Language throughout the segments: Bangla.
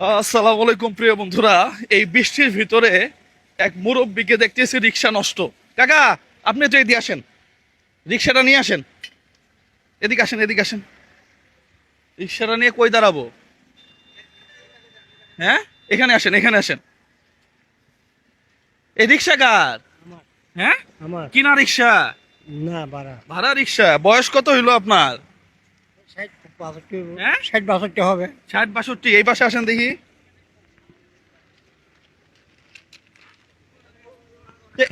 আসসালামু আলাইকুম প্রিয় বন্ধুরা। এই বৃষ্টির ভিতরে এক মুরব্বীকে দেখতেছি রিক্সা নষ্ট। কাকা, আপনি তো এদিকে আসেন, রিক্সাটা নিয়ে আসেন। এদিকে আসেন, এদিকে আসেন। রিক্সাটা নিয়ে কই দাঁড়াবো? হ্যাঁ, এখানে আসেন, এখানে আসেন। এই রিক্সা কার? আমার হ্যাঁ, আমার কিনা রিক্সা? না ভাড়া ভাড়া রিক্সা। বয়স কত হইলো আপনার? 60-62 হ্যাঁ, 60-62 হবে। 60-62। এই পাশে আসেন দেখি।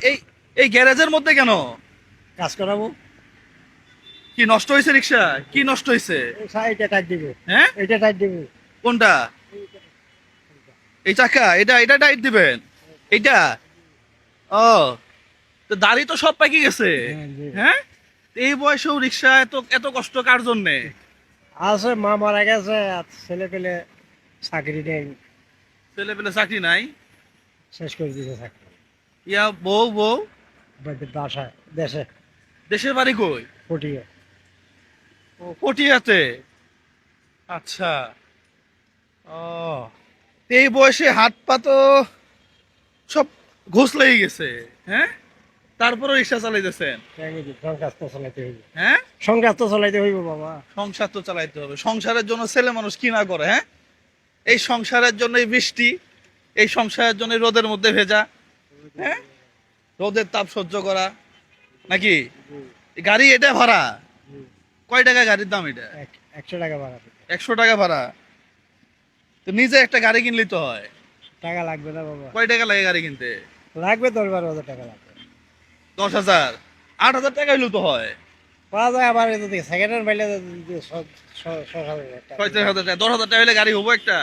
এই এই গ্যারেজের মধ্যে কেন? কাজ করাবো। কি নষ্ট হয়েছে রিক্সা? কি নষ্ট হয়েছে? এটা টাইট দিব, হ্যাঁ, এটা টাইট দিব। কোনটা? এই চাকা? এটা এটা টাইট দিবেন? এইটা? ও, তো দাড়ি তো সব পাকি গেছে। হ্যাঁ, জি। হ্যাঁ, এই বয়সেও রিক্সা এত এত কষ্ট কার জন্যে? আছে, মা মারা গেছে, আর ছেলে পেলে চাকরি নেই, ছেলে পেলে চাকরি নাই। শেষ করে দিতে চাকরি। ইয়া বউ বউ বাসায় দেশে দেশের বাড়ি কই? পটিয়ে। ও, পটিয়াতে। আচ্ছা। ও, এই বয়সে হাত পা তো সব ঘুষ লেগে গেছে। হ্যাঁ, তারপরে রিক্সা চালাইতেছেন? সংসার তো চালাইতে হইব, হ্যাঁ, সংসার তো চালাইতে হইব বাবা। সংসার তো চালাইতে হবে। সংসারের জন্য ছেলে মানুষ কি না করে? হ্যাঁ, এই সংসারের জন্য এই বৃষ্টি, এই সংসারের জন্য এই রোদের মধ্যে ভেজা। হ্যাঁ, রোদের তাপ সহ্য করা নাকি? এই গাড়ি এটা ভাড়া? কয় টাকা গাড়ির দাম এটা? 100 টাকা ভাড়া দিতে। 100 টাকা ভাড়া? তো নিজে একটা গাড়ি কিনলেই তো হয়। টাকা লাগবে না বাবা, কয় টাকা লাগে গাড়ি কিনতে? লাগবে 10-12 হাজার টাকা লাগবে। 10,000? 8,000 টাকা হইলেও তো হয়। পাওয়া যায় আবার সেকেন্ড হ্যান্ড পাইলে 6-7 হাজার টাকা। 6,000 টাকা? 10,000 টাকা হলে গাড়ি হবো একটা?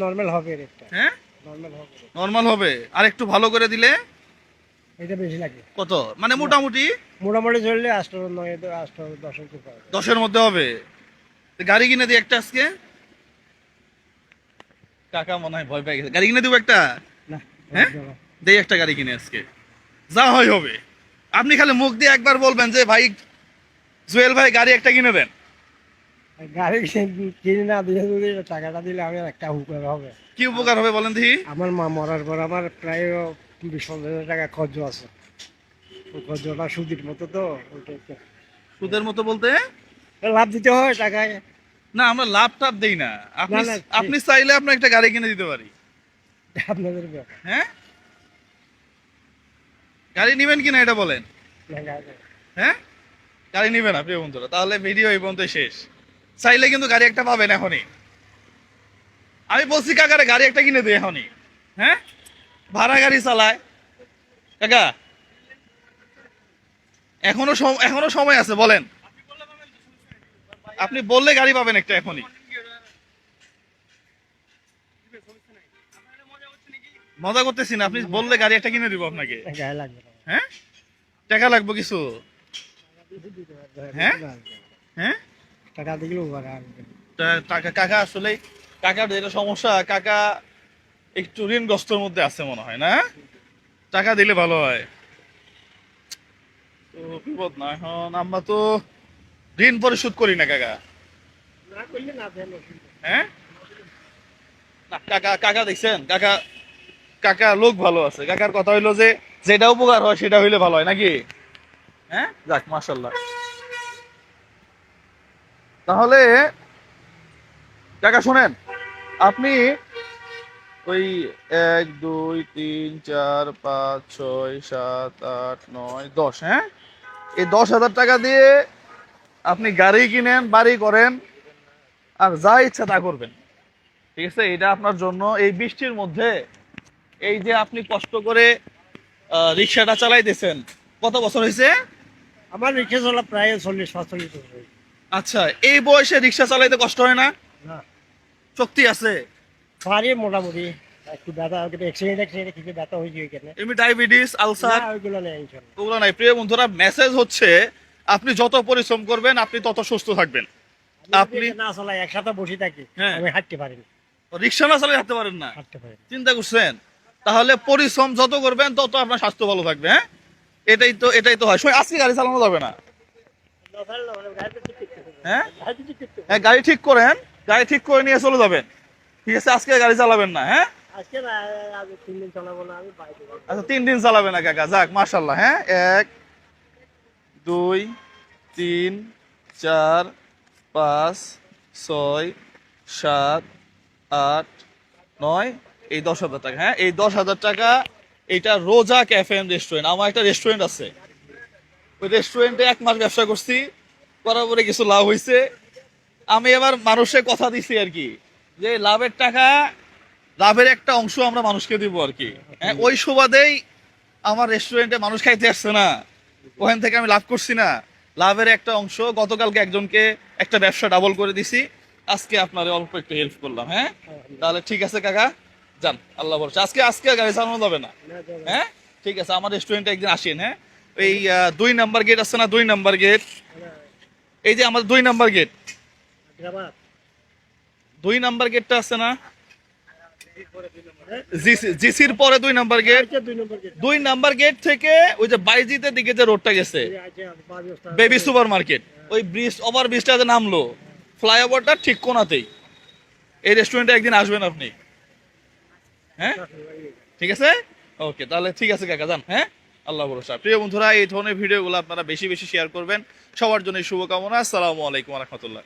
নর্মাল হবে একটা, হ্যাঁ, নর্মাল হবে। নর্মাল হবে। আর একটু ভালো করে দিলে এটা বেশি লাগে। কত? মানে মোটামুটি মোটামুটি চললে 8-9-10 অব্দি পাওয়া যায়। 10-এর মধ্যে হবে। তো গাড়ি কিনে দিই একটা আজকে। কাকা মনে হয় ভয় পেয়ে গেছে। গাড়ি কিনে দিব একটা? না, হ্যাঁ, দেই একটা গাড়ি কিনে আজকে, যা হয় হবে। আপনি খালি মুখ দিয়ে একবার বলবেন যে ভাই, জুয়েল ভাই গাড়ি একটা কিনে দেন। গাড়ি কিনে না দিয়ে যদি টাকাটা দিলে আমি একটা উপকার হবে। কি উপকার হবে বলেন দেখি? আমার মা মরার পর আমার প্রায় 20-25 হাজার টাকা খরচ আছে। ওই খরচটা সুদির মতো তো, ওইটা একটু সুদের মতো বলতে? লাভ দিতে হয় টাকায়। না, আমরা লাভ টাভ দেই না। আপনি না, আপনি চাইলে আপনার একটা গাড়ি কিনে দিতে পারি। আপনাদের ব্যাপার। হ্যাঁ, গাড়ি নিবেন কিনা এটা বলেন। না, গাড়ি- হ্যাঁ, গাড়ি নিবেন না প্রিয় বন্ধুরা? তাহলে ভিডিও এই পর্যন্ত শেষ। চাইলে কিন্তু গাড়ি একটা পাবেন এখনই। আমি বলছি কাকারে গাড়ি একটা কিনে দিই এখনই। হ্যাঁ, ভাড়া গাড়ি চালায় কাকা। এখনো সময় আছে, বলেন। আপনি বললে গাড়ি পাবেন একটা এখনই। মজা করতেছি না, আপনি বললে গাড়ি একটা কিনে দিব আপনাকে। গায়ে লাগবে না। হ্যাঁ, টাকা লাগবে কিছু? হ্যাঁ? হ্যাঁ, টাকা দিলেও উপকার আসবে। টাকা কাকা আসলে, কাকার যেটা সমস্যা, কাকা একটু ঋণগ্রস্তর মধ্যে আছে মনে হয় না? টাকা দিলে ভালো হয়। তো বিপদ না, এখন আমরা তো ঋণ পরিশোধ করি না কাকা। না করলে না দেন অসুবিধা নেই। হ্যাঁ, না কাকা, কাকা দেখছেন কাকা, কাকা লোক ভালো আছে। কাকার কথা হইলো যে যেটা উপকার হয় সেটা হইলে ভালো হয় নাকি? হ্যাঁ, যাক মাশাআল্লাহ। তাহলে কাকা শোনেন, আপনি ওই 1 2 3 4 5 6 7 8 9 10, হ্যাঁ, এই 10,000 টাকা দিয়ে আপনি গাড়ি কিনেন, বাড়ি করেন, আর যা ইচ্ছা তা করবেন। ঠিক আছে? এটা আপনার জন্য এই বৃষ্টির মধ্যে, এই যে আপনি কষ্ট করে রিক্সাটা চালাইতেছেন, কত বছর হয়েছে? আমার রিক্সা চলা প্রায় 40-45 বছর হয়েছে। আচ্ছা, এই বয়সে রিক্সা চালাইতে কষ্ট হয় না? না, শক্তি আছে? পারি মোটামুটি। একটু ব্যথা, অ্যাক্সিডেন্ট কিছু ব্যথা হয়েছে ওইখানে। এমনি ডায়াবেটিস, আলসার না, ওইগুলো নেই ইনশাল্লাহ। ওগুলো নাই। প্রিয় বন্ধুরা, মেসেজ হচ্ছে আপনি যত পরিশ্রম করবেন আপনি তত সুস্থ থাকবেন। আমি আপনি যদি না চালাই, একসাথে বসে থাকি, হ্যাঁ, আমি হাঁটতে পারি না। রিক্সা না চালিয়ে হাঁটতে পারেন না? হাঁটতে পারি না। চিন্তা করছেন? তাহলে পরিশ্রম যত করবেন তত আপনার স্বাস্থ্য ভালো থাকবে। হ্যাঁ, এটাই তো হয়। আজকে গাড়ি চালানো যাবে না। না চালালে হবে, গাড়িটা ঠিক করতে হবে। হ্যাঁ, গাড়িটা ঠিক করতে হবে। হ্যাঁ, গাড়ি ঠিক করেন, গাড়ি ঠিক করে নিয়ে চলে যাবেন। ঠিক আছে, আজকে গাড়ি চালাবেন না, হ্যাঁ? আজকে না, আমি 3 দিন চালাবো না, আমি বাইরে যাবো। আচ্ছা 3 দিন চালাবে না কাকা, যাক মাশাল্লাহ। হ্যাঁ, 1 2 3 4 5 6 7 8 9, এই 10,000 টাকা। হ্যাঁ, এই 10,000 টাকা এটা রোজা ক্যাফে এন্ড রেস্টুরেন্ট, আমার একটা রেস্টুরেন্ট আছে, ওই রেস্টুরেন্টে 1 মাস ব্যবসা করছি, করার পরে কিছু লাভ হয়েছে। আমি এবার মানুষের কথা দিছি আর কি, যে লাভের একটা অংশ আমরা মানুষকে দিব আর কি। হ্যাঁ, ওই সুবাদেই আমার রেস্টুরেন্টে মানুষ খাইতে আসছে না, ওখান থেকে আমি লাভ করছি না, লাভের একটা অংশ গতকালকে একজনকে একটা ব্যবসা ডাবল করে দিছি, আজকে আপনার অল্প একটু হেল্প করলাম। হ্যাঁ, তাহলে ঠিক আছে কাকা, যান, আল্লাহ ভরসা। আজকে আজকে গাড়ি চালানো যাবে না। হ্যাঁ, ঠিক আছে, আমার রেস্টুরেন্টে একদিন আসেন। হ্যাঁ, এই 2 নাম্বার গেট আছে না, 2 নাম্বার গেট, এই যে আমাদের 2 নাম্বার গেট, 2 নাম্বার গেটটা আছে না, জিসির পরে 2 নাম্বার গেট, 2 নাম্বার গেট থেকে ওই যে বাইজিতের দিকে যে রোডটা গেছে, বেবি সুপার মার্কেট, ওই ব্রিজ, ওভার ব্রিজটা যে নামলো, ফ্লাইওভারটা ঠিক কোনাতেই এই রেস্টুরেন্টে একদিন আসবেন আপনি। হ্যাঁ, ঠিক আছে, ওকে, তাহলে ঠিক আছে কাকা, যান। হ্যাঁ, আল্লাহ ভরসা। প্রিয় বন্ধুরা, এই ধরনের ভিডিওগুলো আপনারা বেশি বেশি শেয়ার করবেন। সবার জন্য শুভকামনা। আসসালামু আলাইকুম ওয়া রাহমাতুল্লাহ।